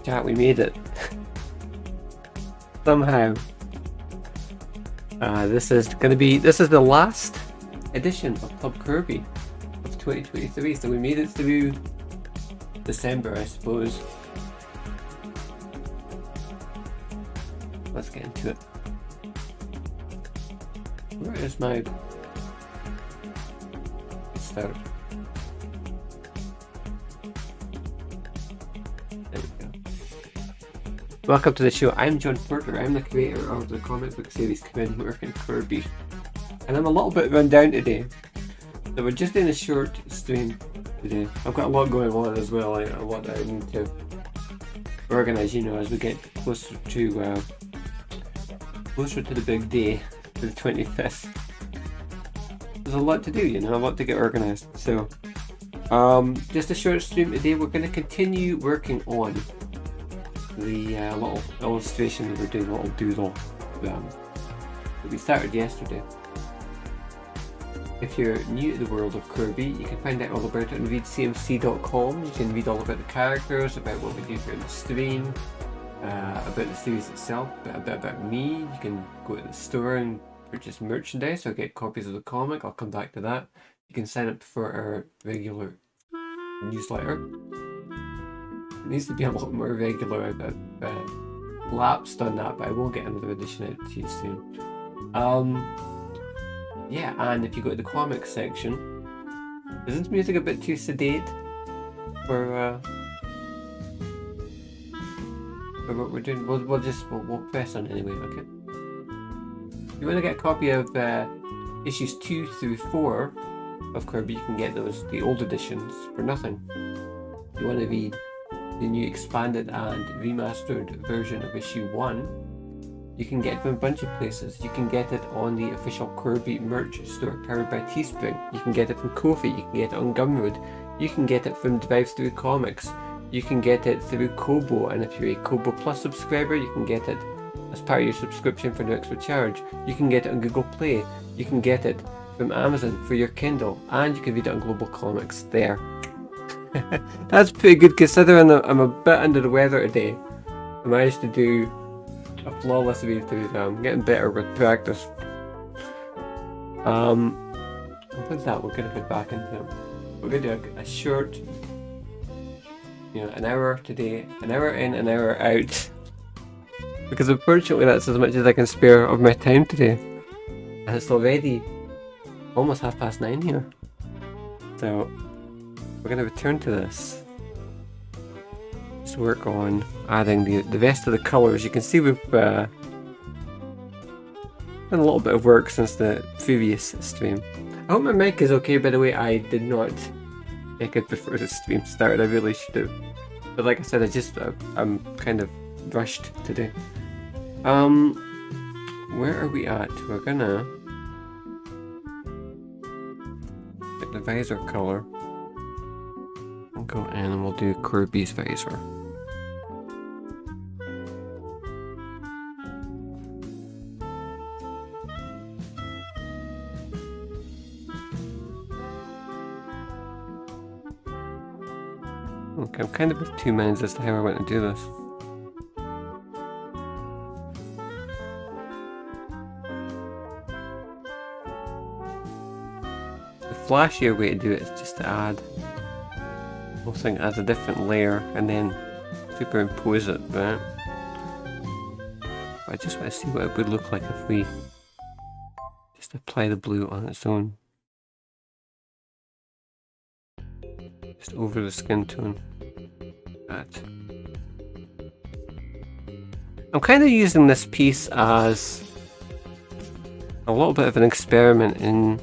Chat, we made it. Somehow. This is the last edition of Club Kirby of 2023, so we made it through December, I suppose. Let's get into it. Where is my start? There we go. Welcome to the show. I'm John Porter. I'm the creator of the comic book series Command Work and Kirby, and I'm a little bit run down today. So we're just doing a short stream today. I've got a lot going on as well. A lot that I need to organise, you know, as we get closer to the big day, to the 25th. There's a lot to do, you know, a lot to get organised. So, just a short stream today. We're going to continue working on the little illustration that we're doing, a little doodle that we started yesterday. If you're new to the world of Kirby, you can find out all about it on readcmc.com. You can read all about the characters, about what we do here in the stream, about the series itself, a bit about me. You can go to the store and purchase merchandise or get copies of the comic. I'll come back to that. You can sign up for our regular newsletter. It needs to be a lot more regular. I've lapsed on that, but I will get another edition out to you soon. Yeah, and if you go to the comics section, is this music a bit too sedate for what we're doing? We'll press on anyway, okay? If you want to get a copy of issues 2 through 4 of Kirby, you can get the old editions, for nothing. If you want to read the new expanded and remastered version of issue 1, you can get it from a bunch of places. You can get it on the official Kirby merch store powered by Teespring. You can get it from Ko-fi. You can get it on Gumroad. You can get it from Drive-Thru Comics. You can get it through Kobo, and if you're a Kobo Plus subscriber, you can get it as part of your subscription for no extra charge. You can get it on Google Play. You can get it from Amazon for your Kindle, and you can read it on Global Comics. There. That's pretty good considering I'm a bit under the weather today. I managed to do a flawless read through them. I'm getting better with practice. With that, we're gonna get back into it. We're gonna do a short, you know, an hour today, an hour in, an hour out. Because unfortunately that's as much as I can spare of my time today. And it's already almost 9:30 here. So we're gonna return to this. Just work on adding the rest of the colours. You can see we've done a little bit of work since the previous stream. I hope my mic is okay, by the way. I did not check it before the stream started. I really should have. But like I said, I'm kind of rushed today. Where are we at? We're gonna get the visor color. We'll go in and we'll do Kirby's visor. Okay, I'm kind of of two minds as to how I want to do this. The flashier way to do it is just to add the whole thing as a different layer and then superimpose it, right? I just want to see what it would look like if we just apply the blue on its own. Just over the skin tone. That. I'm kind of using this piece as a little bit of an experiment in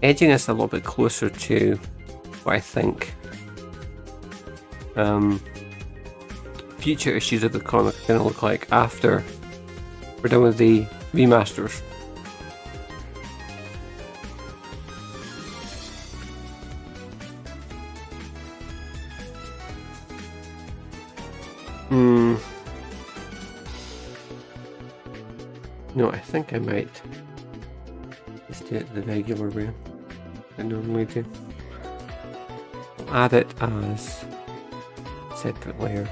edging us a little bit closer to what I think future issues of the comic are going to look like after we're done with the remasters. No, I think I might just do it the regular way I normally do. add it as a separate layer.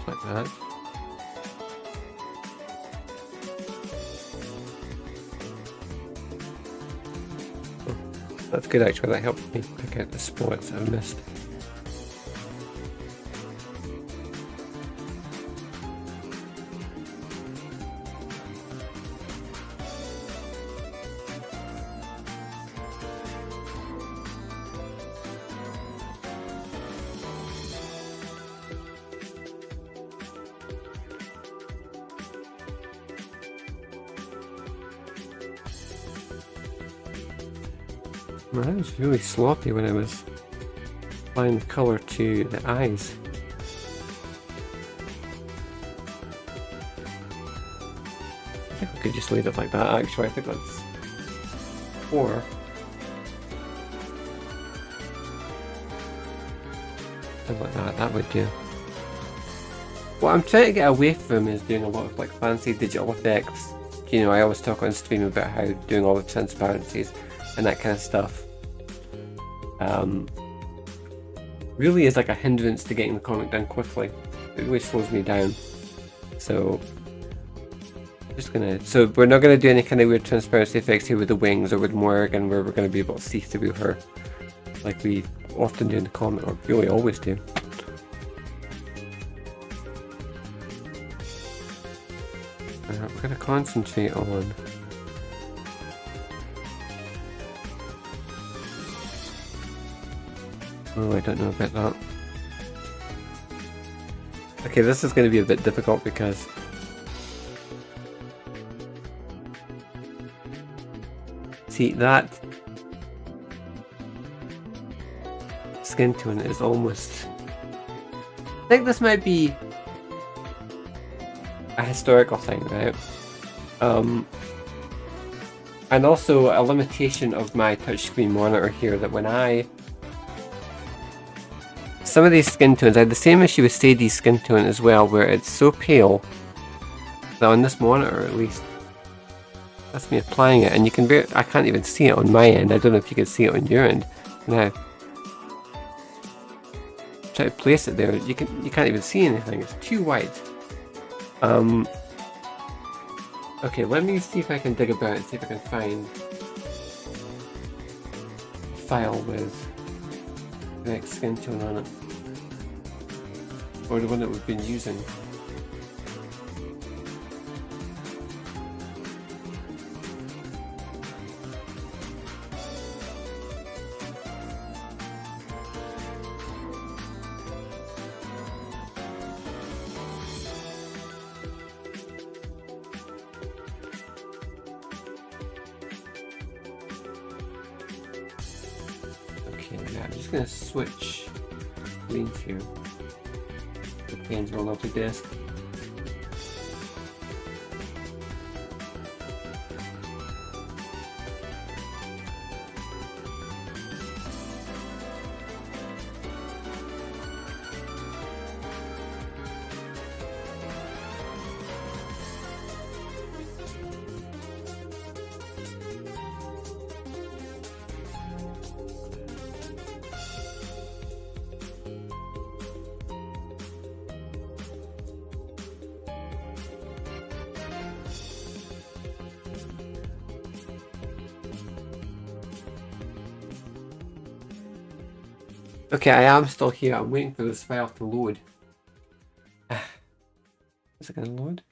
Like that. Oh, that's good actually, that helped me pick out the spots I missed. I was really sloppy when I was applying the colour to the eyes. I think we could just leave it like that actually. I think that's 4. Something like that, that would do. What I'm trying to get away from is doing a lot of like fancy digital effects. You know, I always talk on stream about how doing all the transparencies and that kind of stuff really is like a hindrance to getting the comic done quickly. It really slows me down. So I'm just gonna, so we're not gonna do any kind of weird transparency effects here with the wings or with Morgan where we're gonna be able to see through her like we often do in the comic, or really always do. We're gonna concentrate on oh, I don't know about that. Okay, this is going to be a bit difficult because see, that skin tone is almost, I think this might be a historical thing, right? And also a limitation of my touchscreen monitor here, that when some of these skin tones, I had the same issue with Sadie's skin tone as well, where it's so pale that on this monitor at least, that's me applying it, and you can I can't even see it on my end. I don't know if you can see it on your end. Now, try to place it there, you can't even see anything, it's too white. Okay, let me see if I can dig about and see if I can find a file with the next skin tone on it. Or the one that we've been using. Okay, now I'm just going to switch screens here. The pen's rolled off the desk. Okay, I am still here. I'm waiting for this file to load. Is it going to load?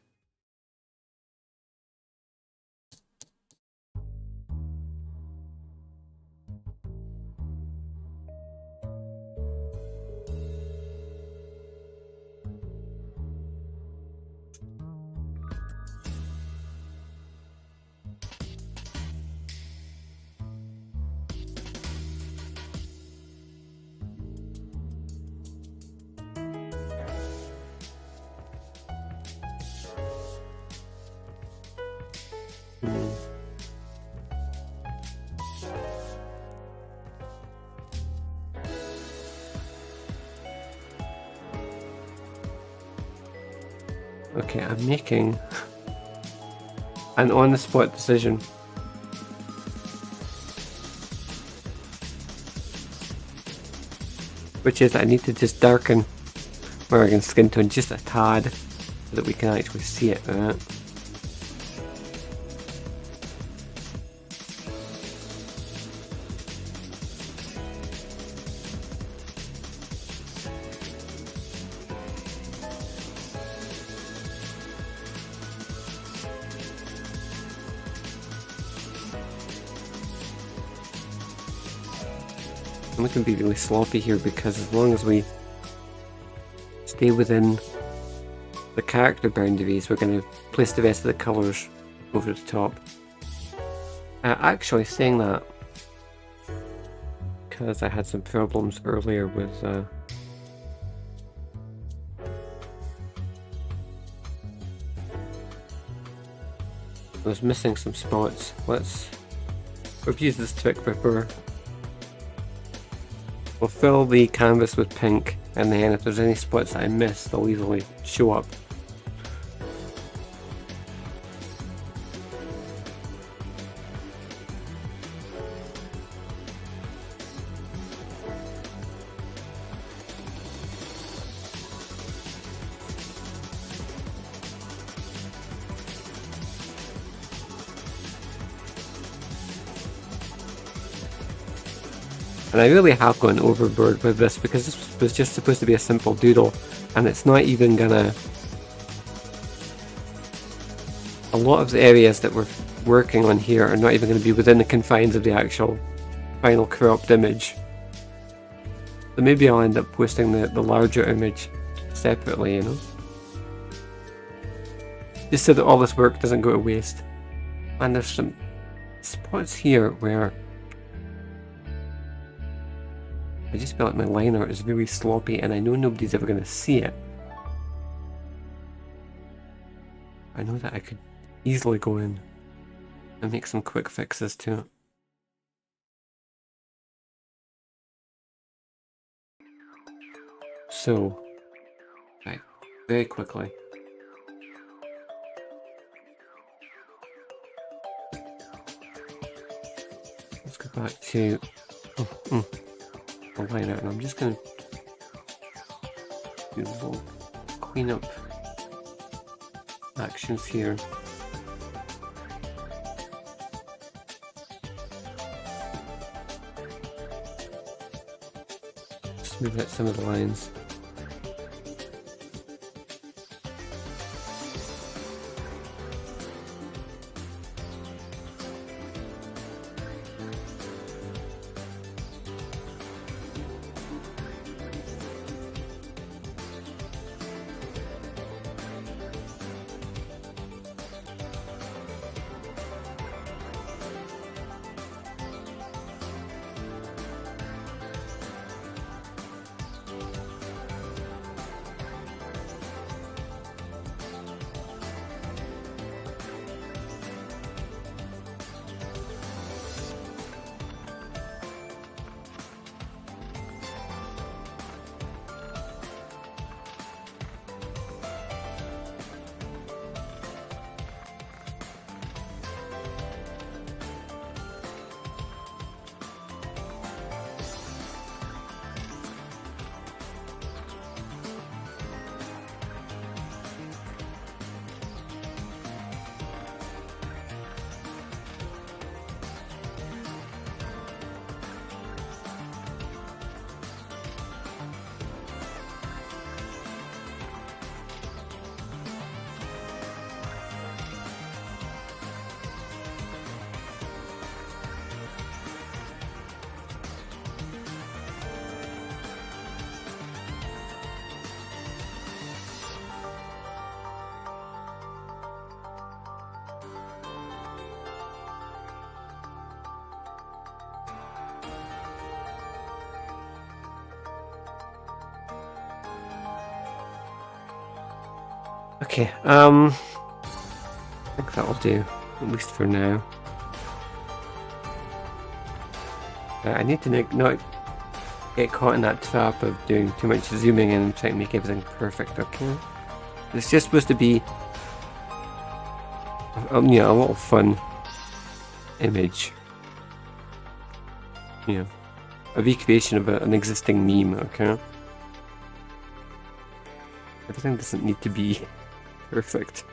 Okay, I'm making an on-the-spot decision. Which is I need to just darken Morrigan's skin tone just a tad so that we can actually see it. I'm not going to be really sloppy here because as long as we stay within the character boundaries, we're going to place the rest of the colours over the top. Actually, saying that, because I had some problems earlier with I was missing some spots. Let's use this trick ripper. We'll fill the canvas with pink, and then if there's any spots that I miss, they'll easily show up. And I really have gone overboard with this because this was just supposed to be a simple doodle, and it's not even gonna... A lot of the areas that we're working on here are not even going to be within the confines of the actual final cropped image. So maybe I'll end up posting the larger image separately, you know? Just so that all this work doesn't go to waste. And there's some spots here where I just feel like my liner is really sloppy and I know nobody's ever going to see it. I know that I could easily go in and make some quick fixes to it. So, right, very quickly. Let's go back to the liner, and I'm just going to do a little cleanup actions here. Smooth out some of the lines. Okay, I think that'll do, at least for now. I need to not get caught in that trap of doing too much zooming in and trying to make everything perfect, okay? It's just supposed to be a little fun image. A recreation of an existing meme, okay? Everything doesn't need to be perfect.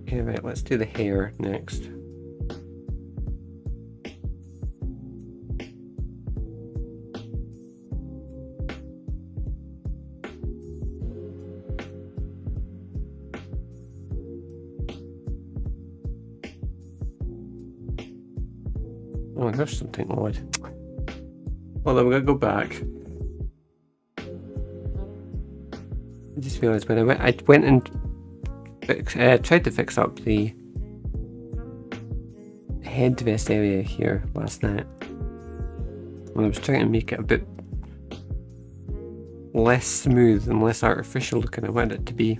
Okay, right, let's do the hair next. Oh, there's something odd. Well, then we're gonna go back. I just realised when I went and tried to fix up the headrest area here last night. When I was trying to make it a bit less smooth and less artificial looking, I wanted it to be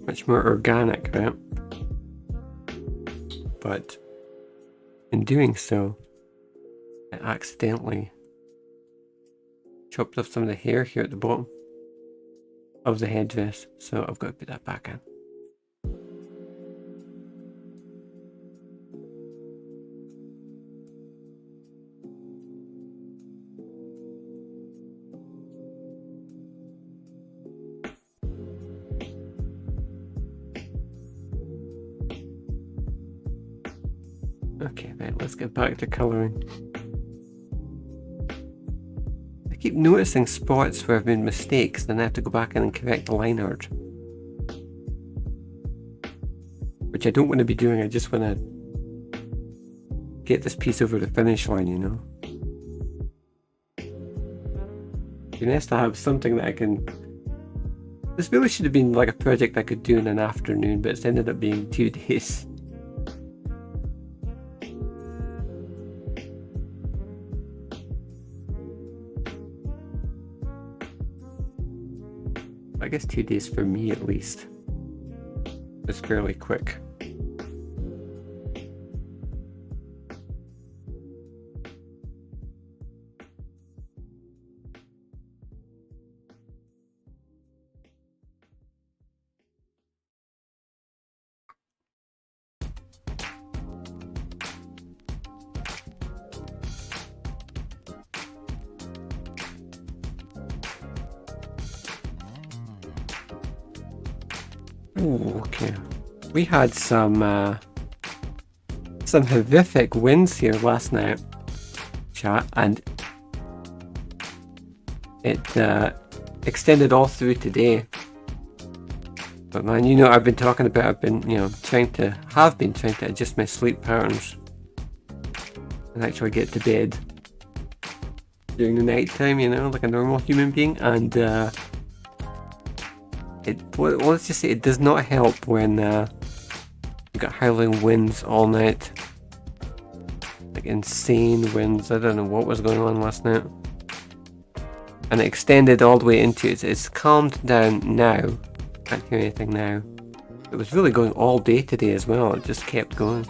much more organic, right? But in doing so, I accidentally chopped off some of the hair here at the bottom of the headdress, so I've got to put that back in. Okay, right, let's get back to colouring. I keep noticing spots where I've made mistakes, then I have to go back in and correct the line art. Which I don't want to be doing, I just want to get this piece over the finish line, you know? It'd be nice to have something that I can... This really should have been like a project I could do in an afternoon, but it's ended up being 2 days. I guess 2 days for me at least. It's fairly quick. Ooh, okay. We had some horrific winds here last night, chat, and it extended all through today. But man, you know, I've been talking about, I've been trying to adjust my sleep patterns and actually get to bed during the night time, you know, like a normal human being, and let's just say it does not help when you got howling winds all night, like insane winds. I don't know what was going on last night, and it extended all the way into it. It's calmed down now. Can't hear anything now. It was really going all day today as well. It just kept going.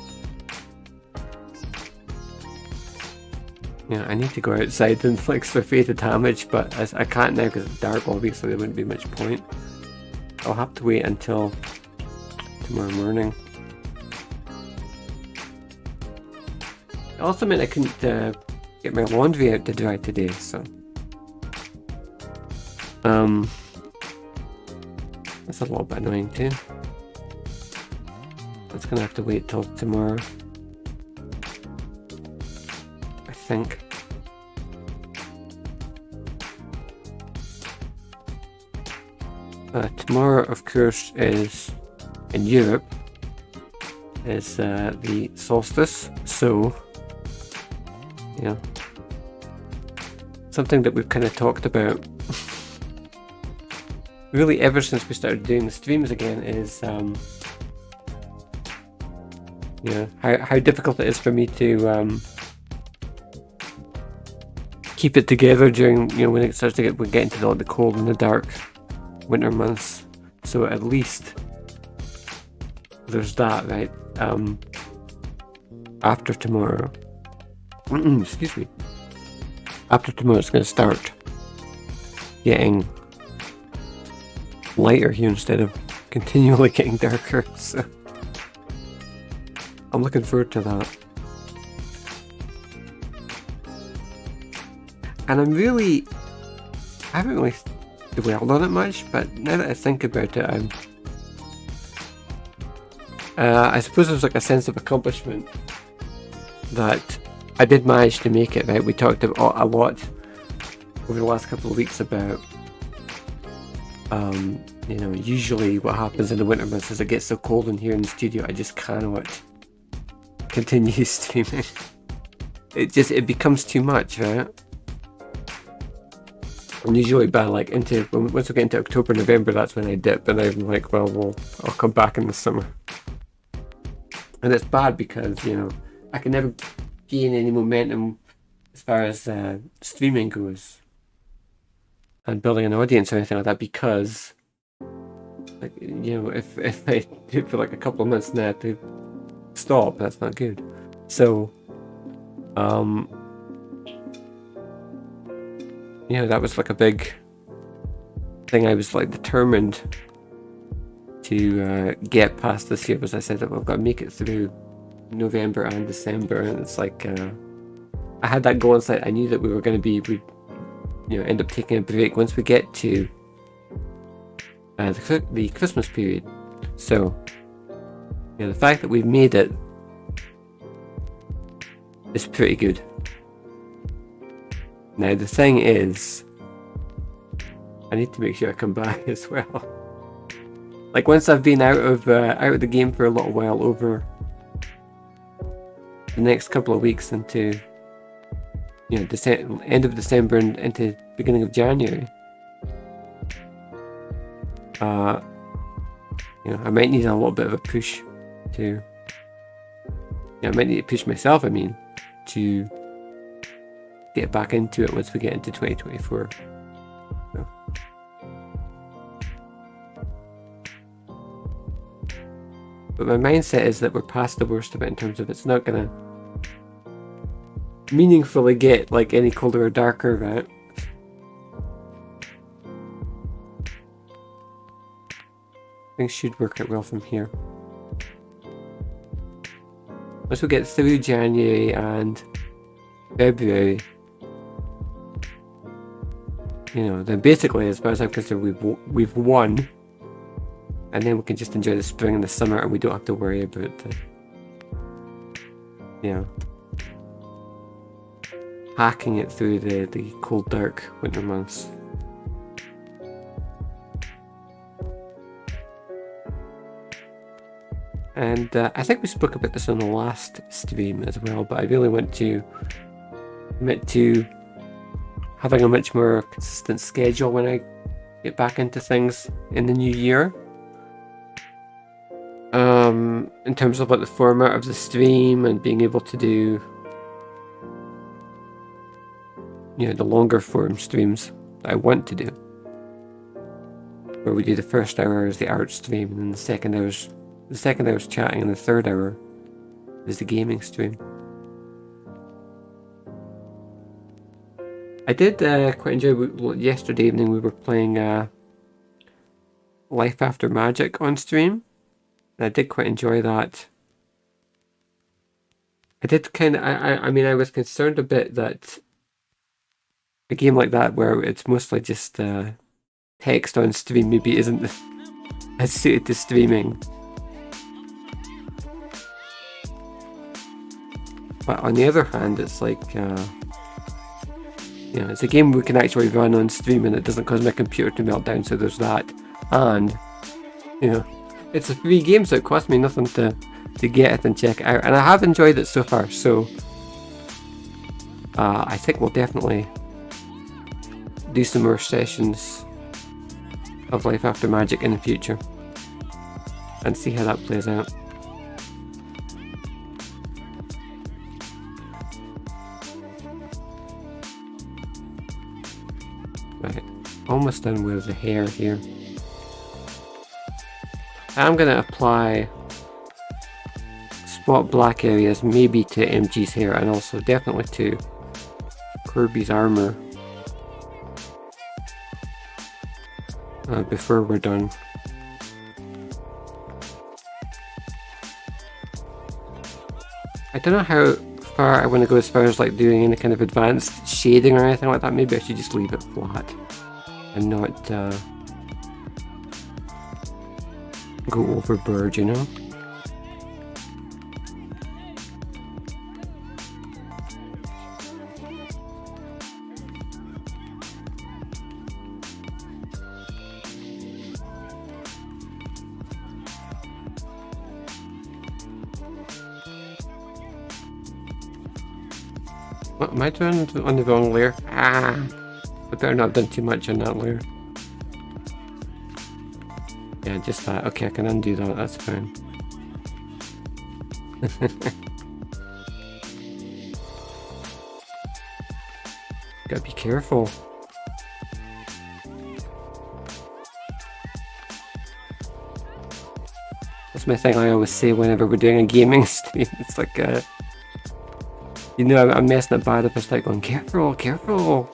Yeah, I need to go outside and fix for faded damage, but I can't now because it's dark. Obviously, there wouldn't be much point. I'll have to wait until tomorrow morning. It also meant I couldn't get my laundry out to dry today, so that's a little bit annoying too. That's gonna have to wait till tomorrow, I think. Tomorrow, of course, is in Europe, is the solstice. So, yeah, something that we've kind of talked about really ever since we started doing the streams again is how difficult it is for me to keep it together during, when it starts to get into the cold and the dark winter months. So at least there's that, right? After tomorrow, excuse me, after tomorrow it's going to start getting lighter here instead of continually getting darker, so I'm looking forward to that. And I haven't really dwelled on it much, but now that I think about it, I suppose there's like a sense of accomplishment that I did manage to make it, right? We talked a lot over the last couple of weeks about usually what happens in the winter months is it gets so cold in here in the studio I just cannot continue streaming. It becomes too much, right? And usually by once we get into October, November, that's when I dip, and I'm like, well, I'll come back in the summer. And it's bad because, I can never gain any momentum as far as streaming goes and building an audience or anything like that, because if I do it for like a couple of months now to stop, that's not good. So that was like a big thing I was like determined to get past this year, because I said that I've got to make it through November and December, and it's like I had that goal inside. I knew that we were going to end up taking a break once we get to the Christmas period. So the fact that we've made it is pretty good. Now the thing is, I need to make sure I come back as well. Like once I've been out of the game for a little while, over the next couple of weeks into end of December and into beginning of January, I might need a little bit of a push to. I might need to push myself. To get back into it once we get into 2024. So. But my mindset is that we're past the worst of it in terms of it's not gonna meaningfully get like any colder or darker, right? Things should work out well from here. Once we get through January and February, then basically, as far as I'm concerned, we've won, and then we can just enjoy the spring and the summer, and we don't have to worry about hacking it through the cold, dark winter months. And I think we spoke about this on the last stream as well, but I really want to commit to having a much more consistent schedule when I get back into things in the new year. In terms of the format of the stream and being able to do the longer form streams that I want to do, where we do the first hour as the art stream, and then the second hour's chatting, and the third hour is the gaming stream. I did quite enjoy yesterday evening. We were playing Life After Magic on stream, and I did quite enjoy that. I did I was concerned a bit that a game like that, where it's mostly just text on stream, maybe isn't as suited to streaming. But on the other hand, it's like it's a game we can actually run on stream, and it doesn't cause my computer to melt down, so there's that. And it's a free game, so it costs me nothing to get it and check it out, and I have enjoyed it so far. So I think we'll definitely do some more sessions of Life After Magic in the future and see how that plays out. Right, almost done with the hair here. I'm going to apply spot black areas maybe to MG's hair, and also definitely to Corbie's armor before we're done. I don't know how far I want to go as far as like doing any kind of advanced shading or anything like that. Maybe I should just leave it flat and not go overboard, you know? What am I doing on the wrong layer? I better not have done too much on that layer. Yeah, just that. Okay, I can undo that, that's fine. Gotta be careful. That's my thing I always say whenever we're doing a gaming stream. It's like, you know, I'm messing it bad if I start going, careful, careful.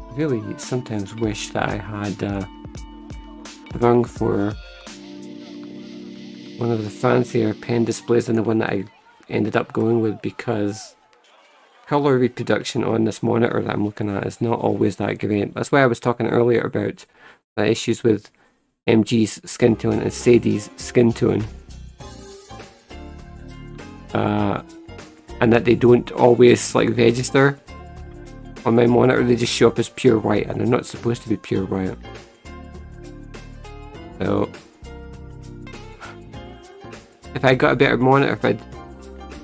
I really sometimes wish that I had rung for one of the fancier pen displays than the one that I ended up going with, because color reproduction on this monitor that I'm looking at is not always that great. That's why I was talking earlier about the issues with MG's skin tone and Sadie's skin tone, and that they don't always like register on my monitor. They just show up as pure white, and they're not supposed to be pure white. So if I got a better monitor, if I'd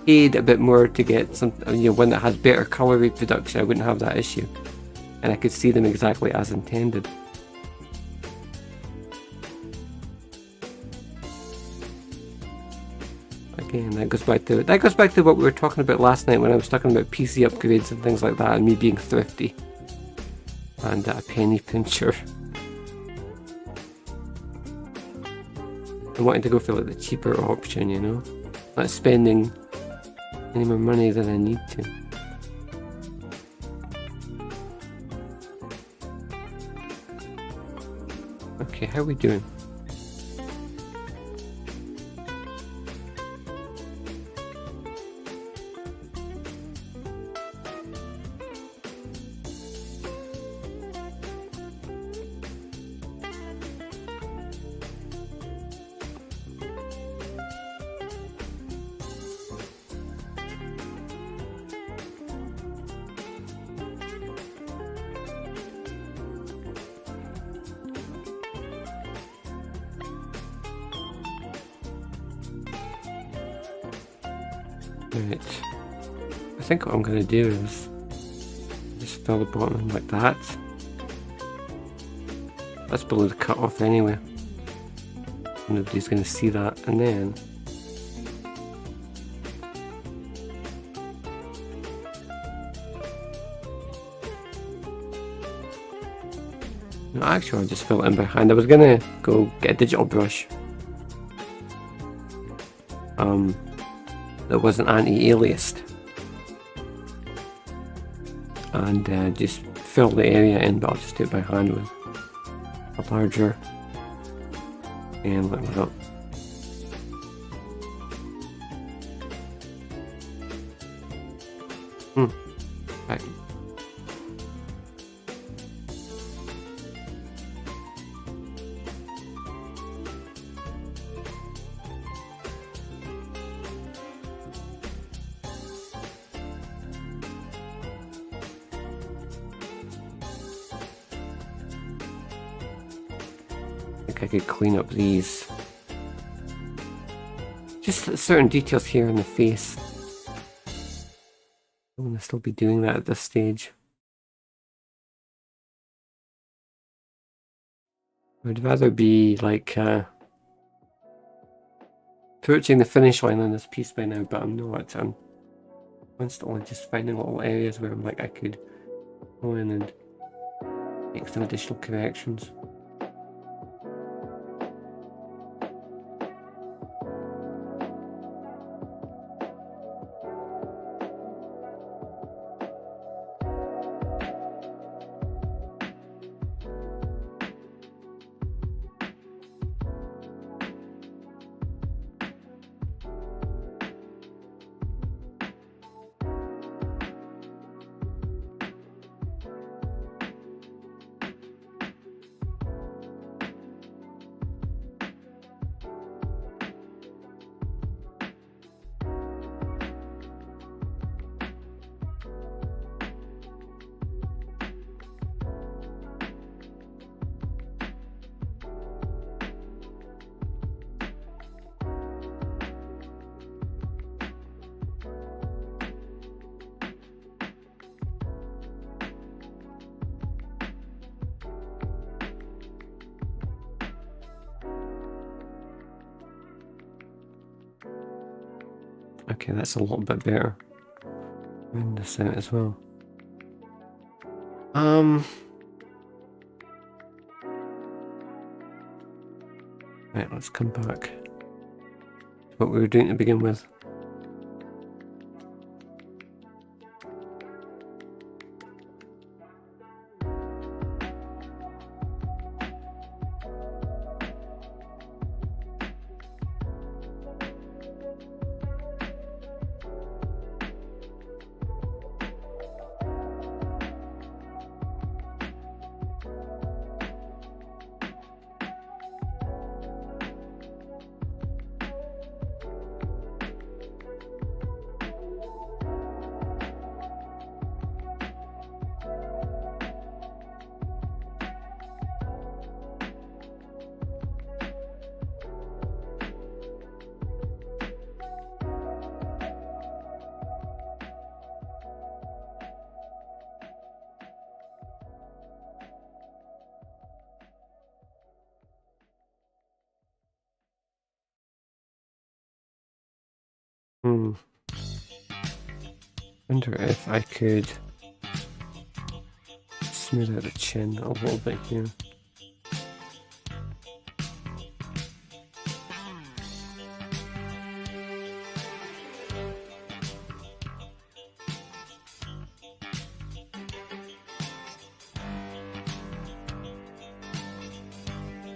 paid a bit more to get some, you know, one that had better color reproduction, I wouldn't have that issue, and I could see them exactly as intended. Again, that goes back to what we were talking about last night when I was talking about PC upgrades and things like that, and me being thrifty and a penny pincher. I wanted to go for like the cheaper option, you know, not spending any more money than I need to. Okay, how are we doing? Right, I think what I'm going to do is just fill the bottom like that. That's below the cutoff anyway. Nobody's going to see that, and then no, actually I'll just fill it in by hand. I was going to go get a digital brush that wasn't anti-aliased and just fill the area in, but I'll just do it by hand with a larger and let it up. Right. think I could clean up these. Just certain details here in the face. I'm going to still be doing that at this stage. I'd rather be like approaching the finish line on this piece by now, but I'm not. I'm constantly just finding little areas where I'm like I could go in and make some additional corrections. Okay, that's a little bit better. Round this out as well. Right, let's come back to what we were doing to begin with. Wonder if I could smooth out the chin a little bit here.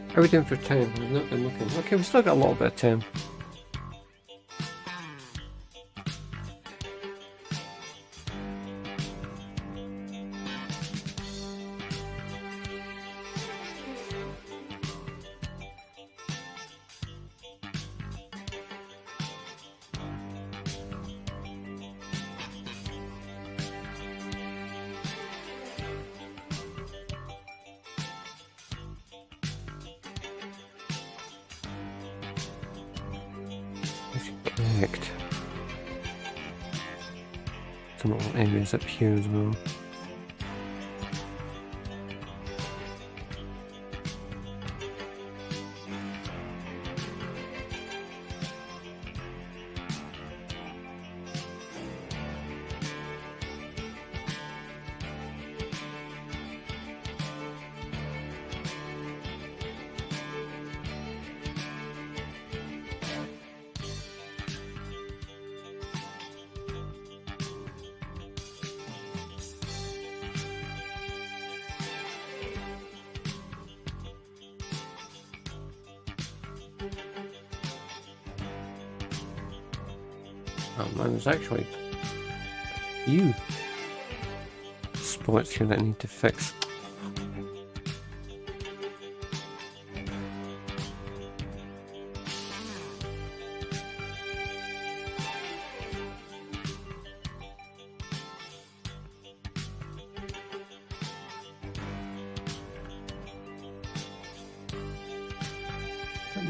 How are we doing for time? We've not been looking. Okay, we've still got a little bit of time. Connect some little areas up here as well. Oh man, there's actually a few spots here that I need to fix.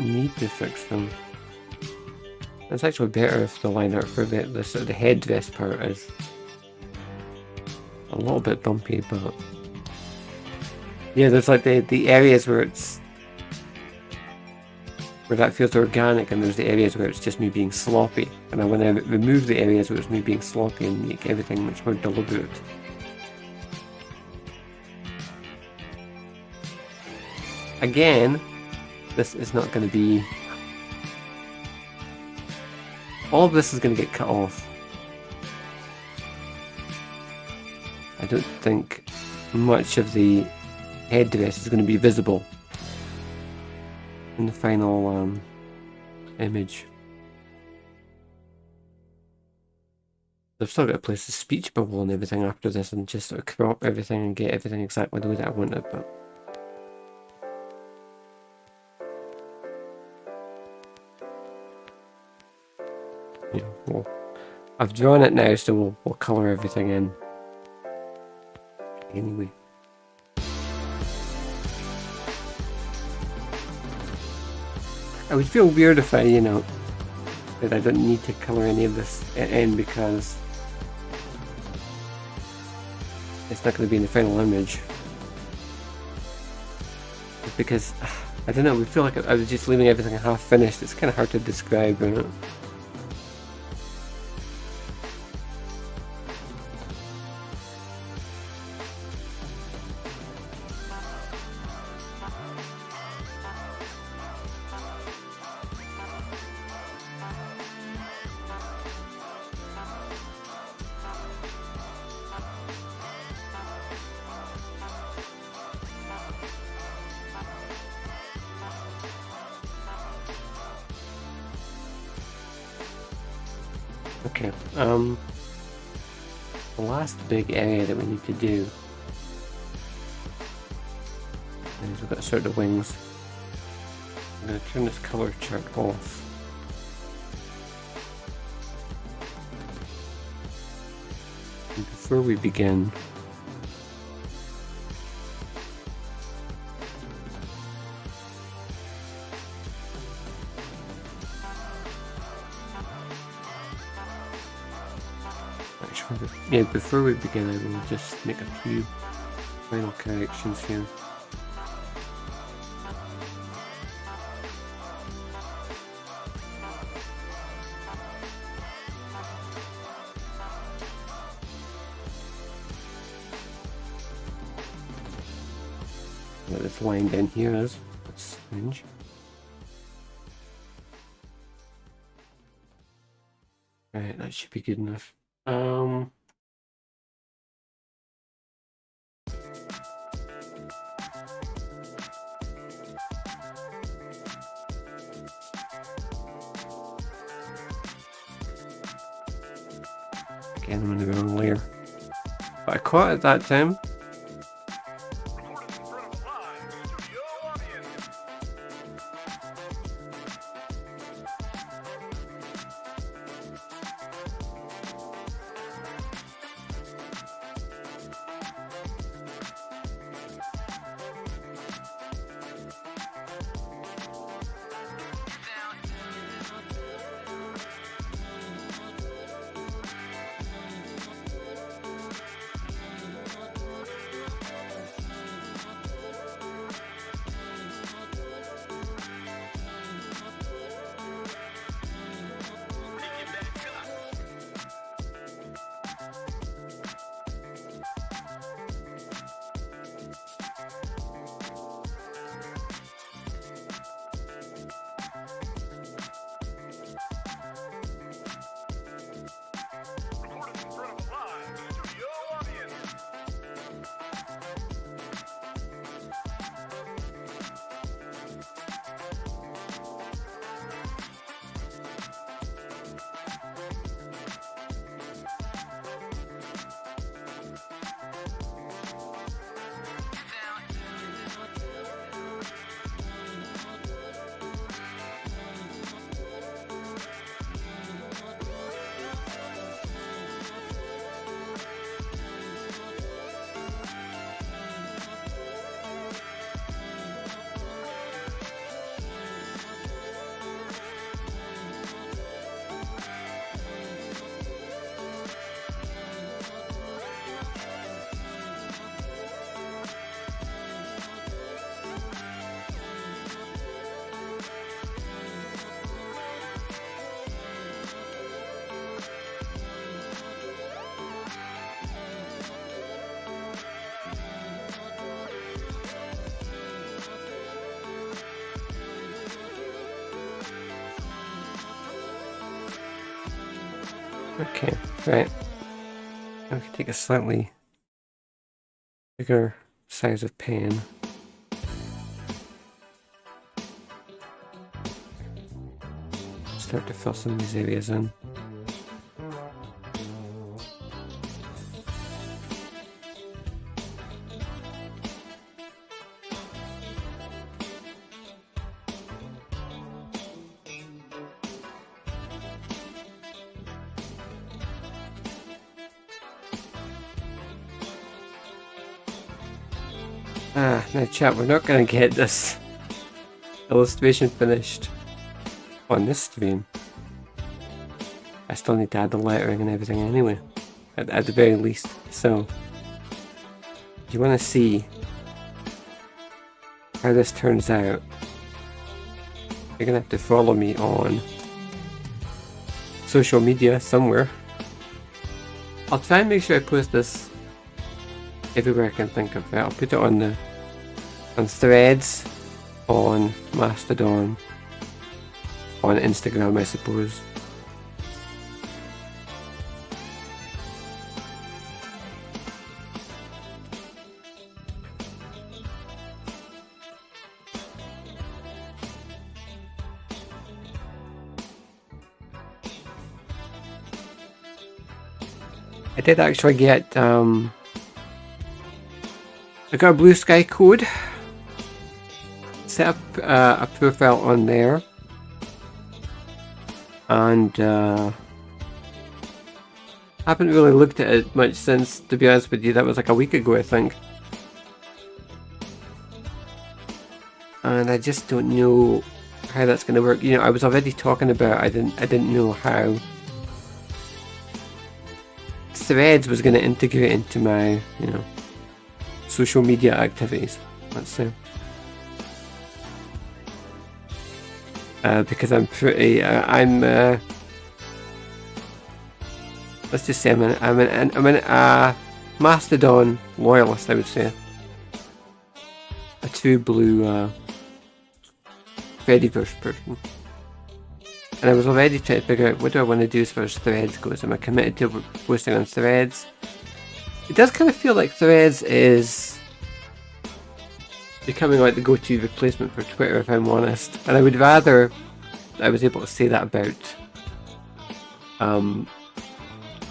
need to fix them. It's actually better if the line art for the sort of the headrest part is a little bit bumpy, but yeah, there's like the areas where that feels organic, and there's the areas where it's just me being sloppy. And I want to remove the areas where it's me being sloppy and make everything much more deliberate. Again, this is not going to be... all of this is going to get cut off. I don't think much of the headdress is going to be visible in the final image. I've still got to place the speech bubble and everything after this, and just sort of crop everything and get everything exactly the way that I wanted, but yeah, well, I've drawn it now, so we'll colour everything in anyway. I would feel weird if I, that I don't need to colour any of this in because it's not going to be in the final image. Because, I don't know, we feel like I was just leaving everything half finished. It's kind of hard to describe, isn't it? Okay, the last big area that we need to do is we've got to sort the wings. I'm going to turn this colour chart off. And before we begin, before we begin, I will just make a few final corrections here. What this line down here is, that's strange. Right, that should be good enough. Again, I'm in the wrong layer. But I caught it that time. Okay, right. I can take a slightly bigger size of pen. Start to fill some of these areas in. Now chat, we're not going to get this illustration finished on this stream. I still need to add the lettering and everything anyway, at the very least. So, if you want to see how this turns out, you're going to have to follow me on social media somewhere. I'll try and make sure I post this everywhere I can think of. I'll put it on Threads, on Mastodon, on Instagram, I suppose. I did actually get I got a Blue Sky code. Set up a profile on there, and haven't really looked at it much since, to be honest with you. That was like a week ago, I think, and I just don't know how that's going to work. You know, I was already talking about I didn't know how Threads was going to integrate into my, you know, social media activities. Let's say. Because I'm pretty, let's just say I'm an Mastodon loyalist, I would say. A true blue Fediverse person. And I was already trying to figure out what do I want to do as far as Threads goes. Am I committed to posting on Threads? It does kind of feel like Threads is becoming like the go-to replacement for Twitter, if I'm honest, and I would rather I was able to say that about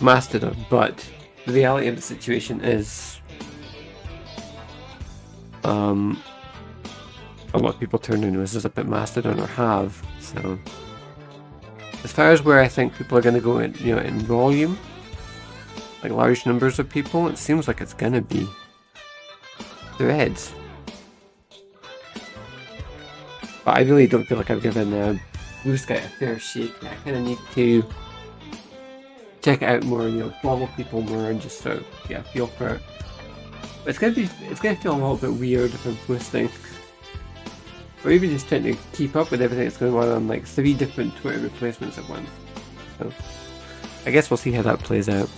Mastodon, but the reality of the situation is a lot of people turn their noses up at Mastodon, or have. So as far as where I think people are going to go in, you know, in volume, like large numbers of people, it seems like it's going to be Threads. But I really don't feel like I've given Blue Sky a fair shake. I kind of need to check it out more, you know, follow people more, and just sort of get a feel for it. But it's gonna feel a little bit weird if I'm posting, or even just trying to keep up with everything that's going on like 3 different Twitter replacements at once. So I guess we'll see how that plays out.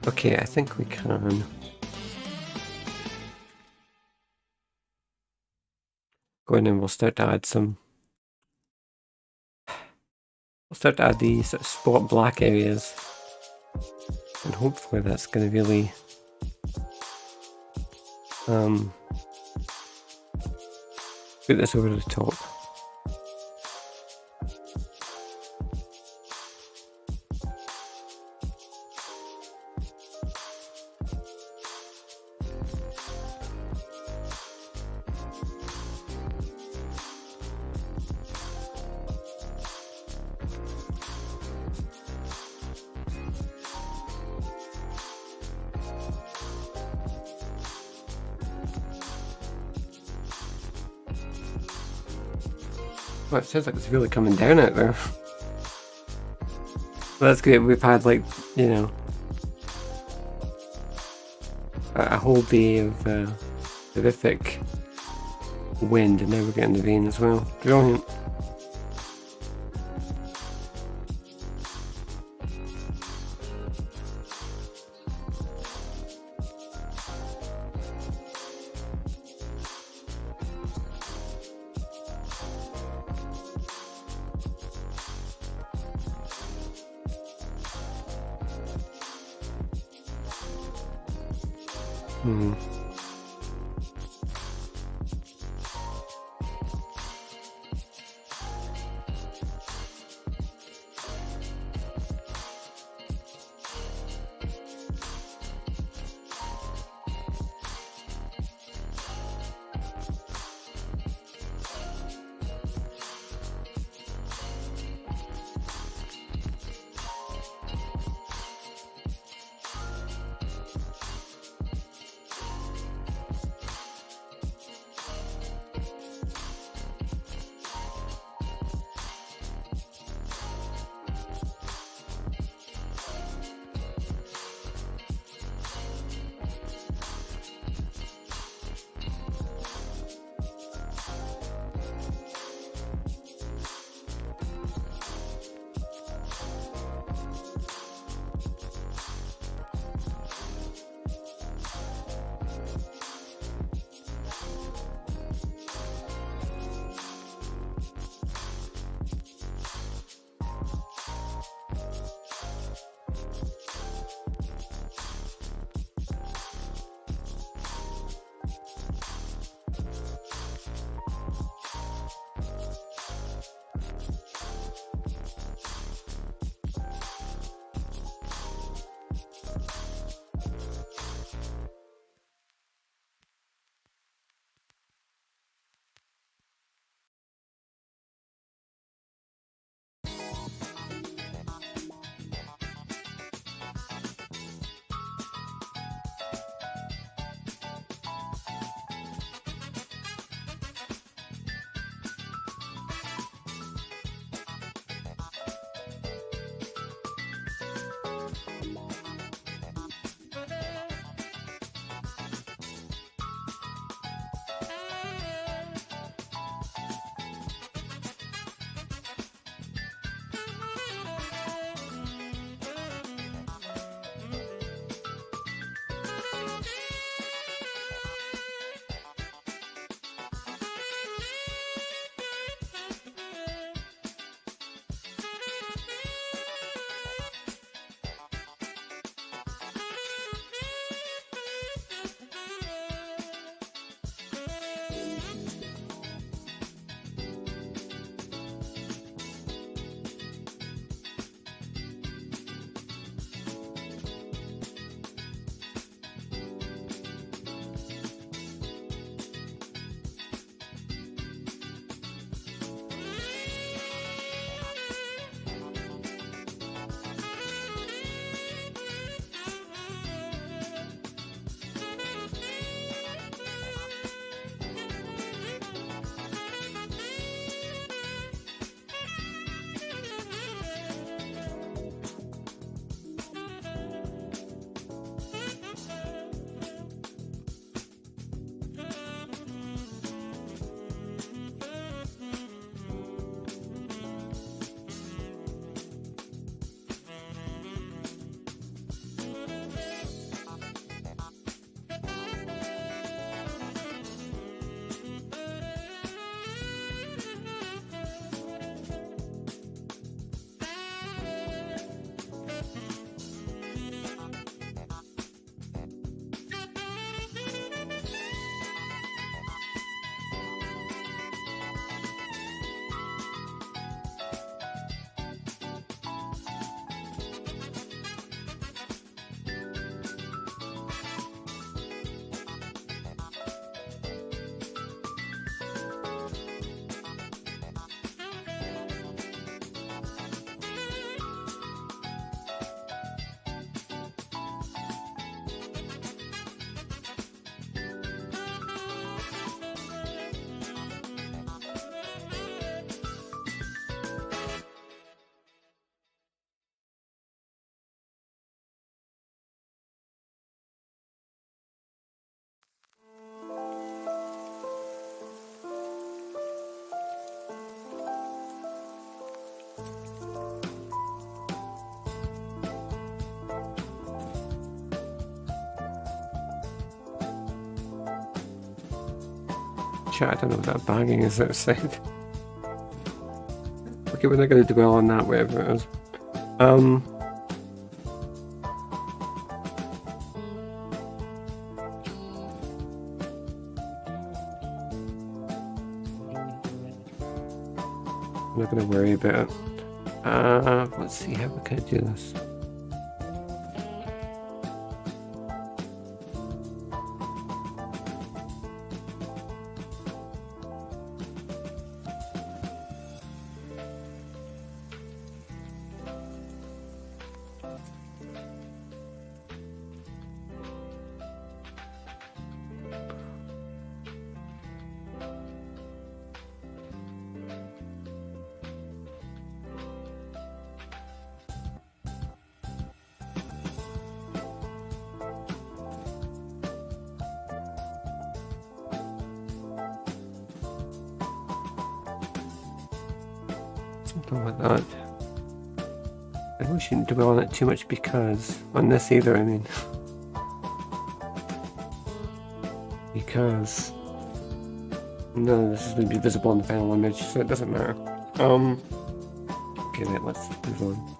Okay, I think we can go in and we'll start to add some. We'll start to add these sort of spot black areas, and hopefully that's going to really put this over the top. Well, it sounds like it's really coming down out there. Well, that's good. We've had, like, you know, a whole day of Terrific wind, and now we're getting the rain as well. Brilliant. chat. I don't know what that banging is outside. Okay, we're not going to dwell on that, whatever it is. I'm not going to worry about it. Let's see how we can do this. Something like that. I we shouldn't dwell on it too much because, on this either, I mean. Because none of this is going to be visible in the final image, so it doesn't matter. Okay, right, let's move on.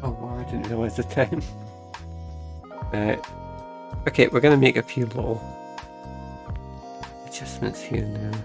Oh wow, I didn't realise the time. Okay, we're going to make a few little adjustments here now.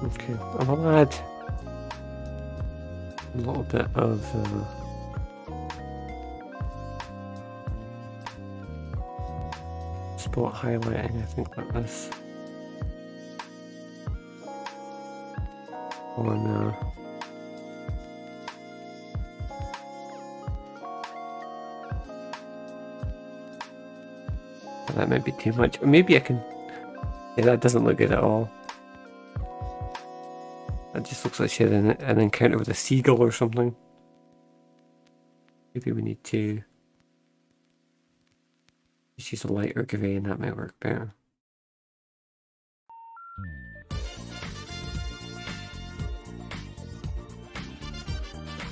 Okay, I'll add a little bit of spot highlighting, I think, like this. On that might be too much. Or maybe I can. Yeah, that doesn't look good at all. That just looks like she had an encounter with a seagull or something. Maybe we need to just use a lighter grey and that might work better.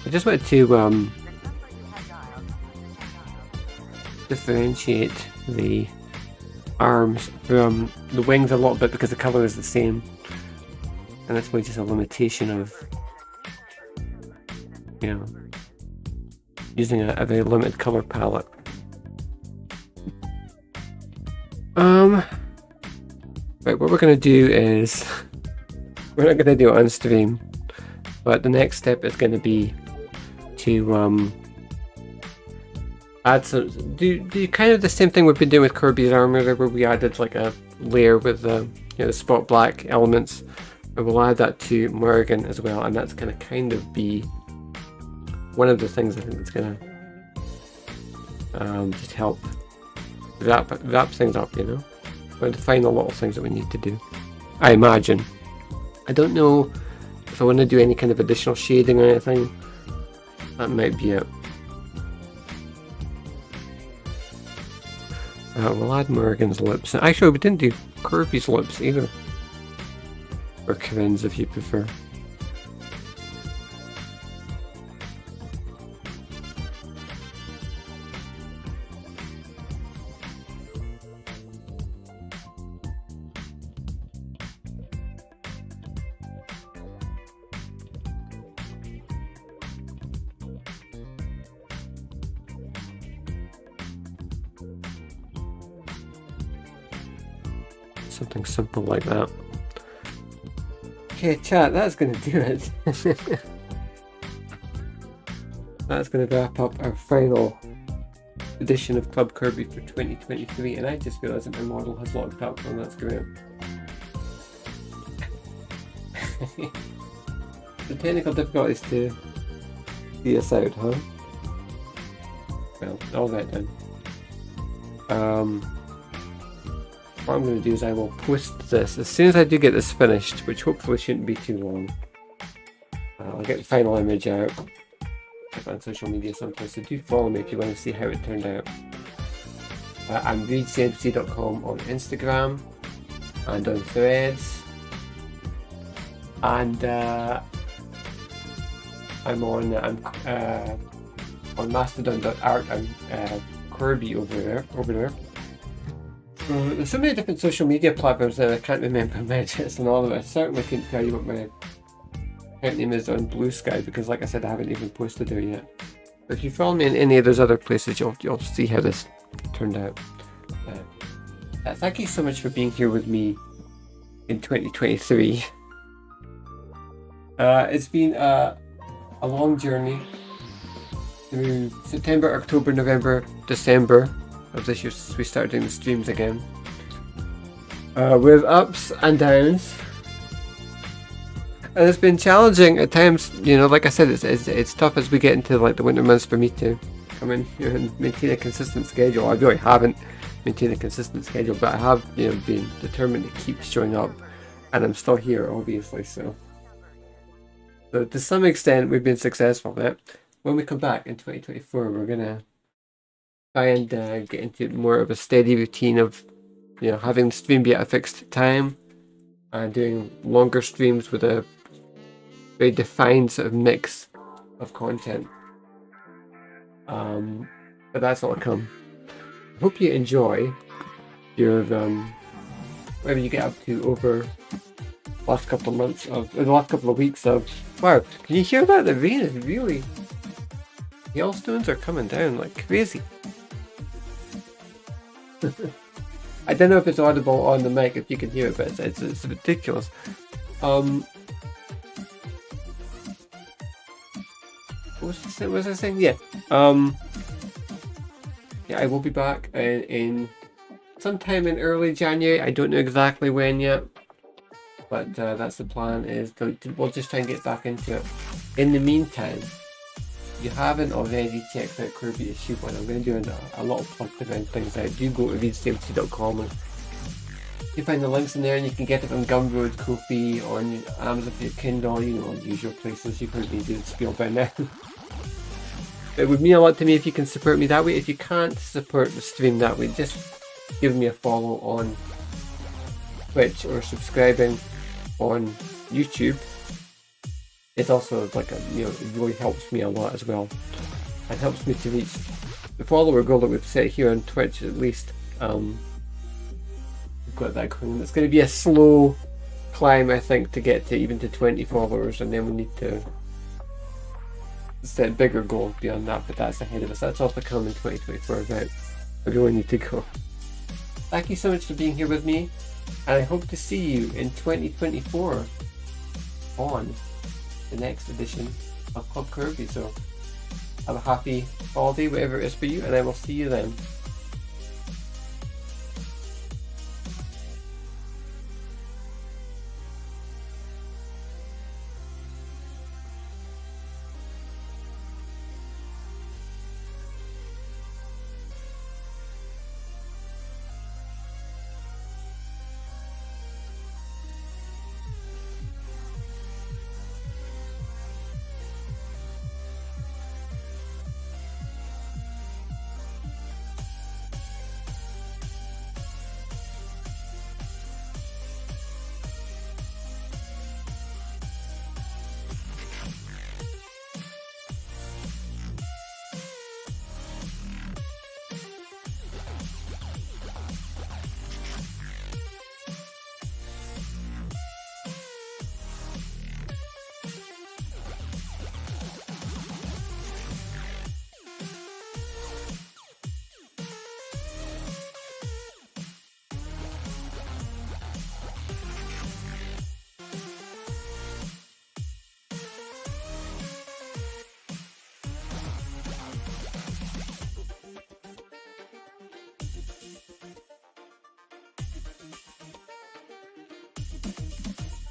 I just wanted to differentiate the arms from the wings a little bit because the colour is the same, and that's why just a limitation of, you know, using a very limited colour palette. Right, what we're going to do is, we're not going to do it on stream, but the next step is going to be to add some, do kind of the same thing we've been doing with Kirby's armor, where we added like a layer with the, you know, the spot black elements, and we'll add that to Morrigan as well, and that's going to kind of be one of the things I think that's going to just help wrap things up, you know. We're going to find the little things that we need to do, I imagine. I don't know if I want to do any kind of additional shading or anything. That might be it. We'll add Morrigan's lips. Actually, we didn't do Kirby's lips either. Or Corinne's, if you prefer. Something simple like that. Okay, chat, that's going to do it. That's going to wrap up our final edition of Club Kirby for 2023, and I just realised that my model has locked up, and that's great. The technical difficulties to see us out, huh? Well, all that done. What I'm going to do is I will post this as soon as I do get this finished, which hopefully shouldn't be too long. I'll get the final image out on social media sometime, so do follow me if you want to see how it turned out. I'm readcmc.com on Instagram and on Threads, and I'm on mastodon.art. I'm Corbie over there. There's so many different social media platforms that I can't remember my address and all of it. I certainly couldn't tell you what my account name is on Blue Sky because, like I said, I haven't even posted there yet. But if you follow me in any of those other places, you'll see how this turned out. Thank you so much for being here with me in 2023. It's been a long journey through September, October, November, December of this year since we started doing the streams again, with ups and downs, and it's been challenging at times. You know, like I said, it's tough as we get into like the winter months for me to come in here and maintain a consistent schedule. I really haven't maintained a consistent schedule, but I have, you know, been determined to keep showing up, and I'm still here, obviously. So to some extent, we've been successful. But when we come back in 2024, we're gonna try and get into more of a steady routine of, you know, having the stream be at a fixed time and doing longer streams with a very defined sort of mix of content. But that's all to come. I hope you enjoy your whatever you get up to over the last couple of months of the last couple of weeks of. Wow, can you hear that? The rain is really, hailstones are coming down like crazy. I don't know if it's audible on the mic if you can hear it, but it's ridiculous. What was I saying? Yeah. Yeah, I will be back in sometime in early January. I don't know exactly when yet, but that's the plan. We'll just try and get back into it. In the meantime, if you haven't already checked out Corbie Issue 1, I'm going to do a lot of plug around things out. Do go to readcmc.com and you find the links in there, and you can get it on Gumroad, Ko-fi, or on Amazon for your Kindle, you know, usual places. You've heard me do the spiel by now. It would mean a lot to me if you can support me that way. If you can't support the stream that way, just give me a follow on Twitch or subscribing on YouTube. It's also like you know, it really helps me a lot as well, and helps me to reach the follower goal that we've set here on Twitch at least. We've got that going. It's going to be a slow climb, I think, to get to even to 20 followers, and then we need to set bigger goals beyond that, but that's ahead of us. That's all to come in 2024, but I really need to go. Thank you so much for being here with me, and I hope to see you in 2024 on the next edition of Club CORBIE. So have a happy holiday, whatever it is for you, and I will see you then.